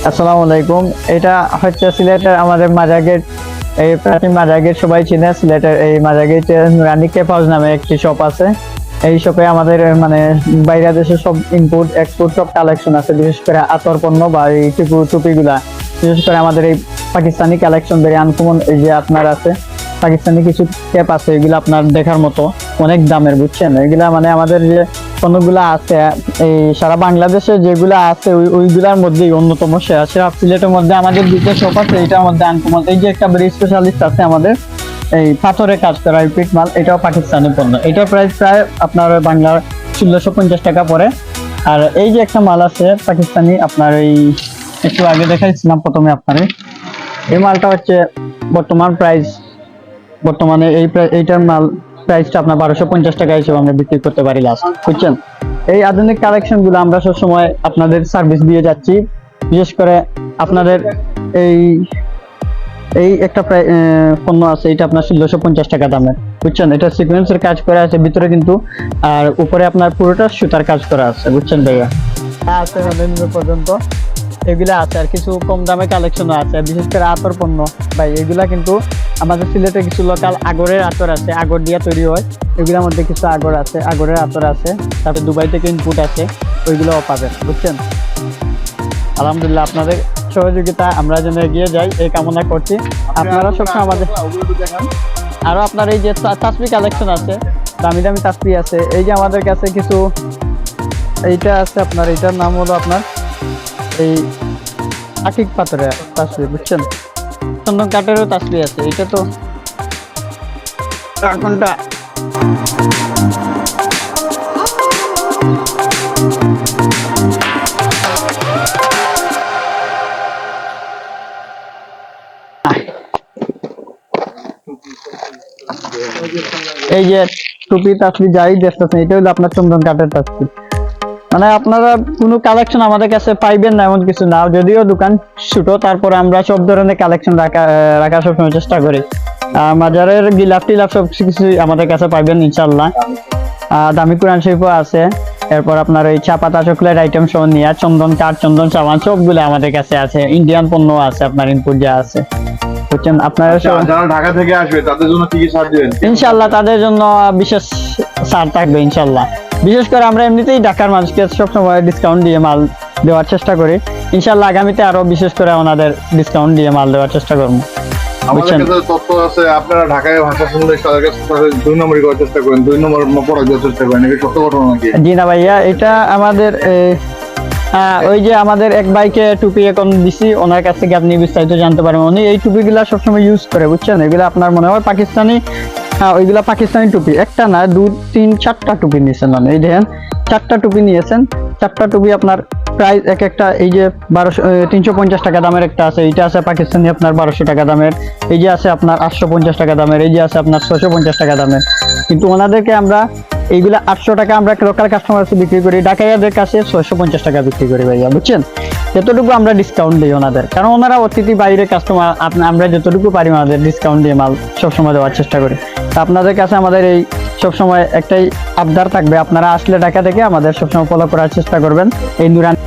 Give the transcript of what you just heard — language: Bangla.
আসসালামু আলাইকুম। এটা হচ্ছে সিলেটের আমাদের মাজার গেট। এই প্রাচীন মাজার গেট সবাই চিনে। সিলেটের এই মাজার গেটে নুরানি কেপ হাউস নামে একটি শপ আছে। এই শপে আমাদের মানে বাইরে দেশের সব ইনপুট এক্সপোর্ট সব কালেকশন আছে, বিশেষ করে আতর পণ্য বা এই টুপিগুলা। বিশেষ করে আমাদের এই পাকিস্তানি কালেকশন ভেরি আনকমন। এই যে আপনার আছে পাকিস্তানি কিছু ক্যাপ আছে, এগুলো আপনার দেখার মতো, অনেক দামের, বুঝছেন। এগুলা মানে আমাদের যে পণ্যগুলা আছে এই সারা বাংলাদেশে যেগুলো আছে ওইগুলার মধ্যেই অন্যতম সেরা। সিলেটের মধ্যে আমাদের দুটো শপ আছে, এটার মধ্যে আনকমন। এই যে একটা ভেরি স্পেশালিস্ট আছে আমাদের এই পাথরে কাজ করা রিপিট মাল, এটাও পাকিস্তানি পণ্য। এটার প্রাইস প্রায় আপনার বাংলার 1650 টাকা পড়ে। আর এই যে একটা মাল আছে পাকিস্তানি, আপনার এই একটু আগে দেখাইছিলাম প্রথমে আপনার এই মালটা হচ্ছে বর্তমানে এইটার মাল প্রাইসটা আপনার 1250 টাকা হিসেবে আমরা বিক্রি করতে পারি লাস্ট, বুঝছেন। এই আধুনিক কালেকশন গুলো আমরা সবসময় আপনাদের সার্ভিস দিয়ে যাচ্ছি। বিশেষ করে আপনাদের এই এই একটা পণ্য আছে, এটা আপনার 1650 টাকা দামের, বুঝছেন। এটা সিকোয়েন্সের কাজ করা আছে ভিতরে কিন্তু, আর উপরে আপনার পুরোটা সুতার কাজ করা আছে, বুঝছেন ভাইয়া। আছে পর্যন্ত এগুলা আছে, আর কিছু কম দামে কালেকশনও আছে, বিশেষ করে আতর পণ্য ভাই। এগুলা কিন্তু আমাদের সিলেটে কিছু লোকাল আগরের আতর আছে, আগর দিয়ে তৈরি হয়। এগুলোর মধ্যে কিছু আগর আছে, আগরের আতর আছে, তারপরে দুবাই থেকে ইনপুট আছে, ওইগুলোও পাবেন, বুঝছেন। আলহামদুলিল্লাহ, আপনাদের সহযোগিতা আমরা যেন এগিয়ে যাই এই কামনা করছি। আপনারা সবসময় আমাদের আরো আপনার এই যে তাসবি কালেকশন আছে, দামি দামি তাসবি আছে। এই যে আমাদের কাছে কিছু এইটা আছে আপনার, এইটার নাম হলো আপনার এই আকিক পাথরের তাসবি, বুঝছেন। চন্দন কাঠেরও তাসবি আছে। এটা তো এখনটা এই যে টুপি তাসবি যাই দেখতেছেন, এটা হলো আপনার চন্দন কাঠের তাসবি। মানে আপনারা কোনো কালেকশন আমাদের কাছে পাইবেন না এমন কিছু না, যদিও দোকান ছোট, তারপরে আমরা সব ধরনের কালেকশন রাখা সবসময় চেষ্টা করি। মাজারের গিলাফ টিলাফ সব কিছু আমাদের কাছে পাইবেন ইনশাল্লাহ। দামি কোরআন শরীফও আছে। এরপর আপনার এই চা পাতা চকলেট আইটেম সহ নিয়ে চন্দন কাঠ, চন্দন সাবান সবগুলো আমাদের কাছে আছে। ইন্ডিয়ান পণ্য আছে, আপনার ইনপুট যা আছে, বুঝছেন। আপনারা যারা ঢাকা থেকে আসবে তাদের জন্য কি ছাড় দিবেন? ইনশাল্লাহ তাদের জন্য বিশেষ ছাড় থাকবে ইনশাল্লাহ। বিশেষ করে আমরা এমনিতেই ঢাকার মানুষকে সবসময় ডিসকাউন্ট দিয়ে মাল দেওয়ার চেষ্টা করি। ইনশাল্লাহ আগামীতে আরো বিশেষ করে ওনাদের ডিসকাউন্ট দিয়ে মাল দেওয়ার চেষ্টা করবো। আমাদের কাছে তথ্য আছে, আপনারা ঢাকায় ভাষা শুনলে তাদের কাছে 2 নম্বরই করার চেষ্টা করেন, 2 নম্বর পড়ার চেষ্টা করেন। এটা সত্য ঘটনা নাকি? জি না ভাইয়া, এটা আমাদের ওই যে আমাদের এক ভাইকে টুপি এখন দিছি, ওনার কাছ থেকে আপনি বিস্তারিত জানতে পারবেন। উনি এই টুপিগুলা সবসময় ইউজ করে, বুঝছেন। এগুলা আপনার মনে হয় পাকিস্তানি, ওইগুলা পাকিস্তানি টুপি। একটা না 2 3 4টা টুপি নিয়েছেন, মানে এই দেখেন 4টা টুপি নিয়েছেন। 4টা টুপি আপনার প্রাইস একটা এই যে 350 টাকা দামের একটা আছে, এইটা আছে পাকিস্তানি আপনার 1200 টাকা দামের। এই যে আছে আপনার 850 টাকা দামের, এই যে আছে আপনার 650 টাকা দামের। কিন্তু ওনাদেরকে আমরা এইগুলা 800 টাকা আমরা লোকাল কাস্টমার বিক্রি করি, ঢাকাইয়াদের কাছে 650 টাকা বিক্রি করি ভাইয়া, বুঝছেন। যতটুকু আমরা ডিসকাউন্ট দিই ওনাদের, কারণ ওনারা অতিথি বাইরের কাস্টমার। আমরা যতটুকু পারি ওনাদের ডিসকাউন্ট দিয়ে মাল সবসময় দেওয়ার চেষ্টা করি। তা আপনাদের কাছে আমাদের এই সবসময় একটাই আবদার থাকবে, আপনারা আসলে ঢাকা থেকে আমাদের সবসময় ফলো করার চেষ্টা করবেন। এই নুরানি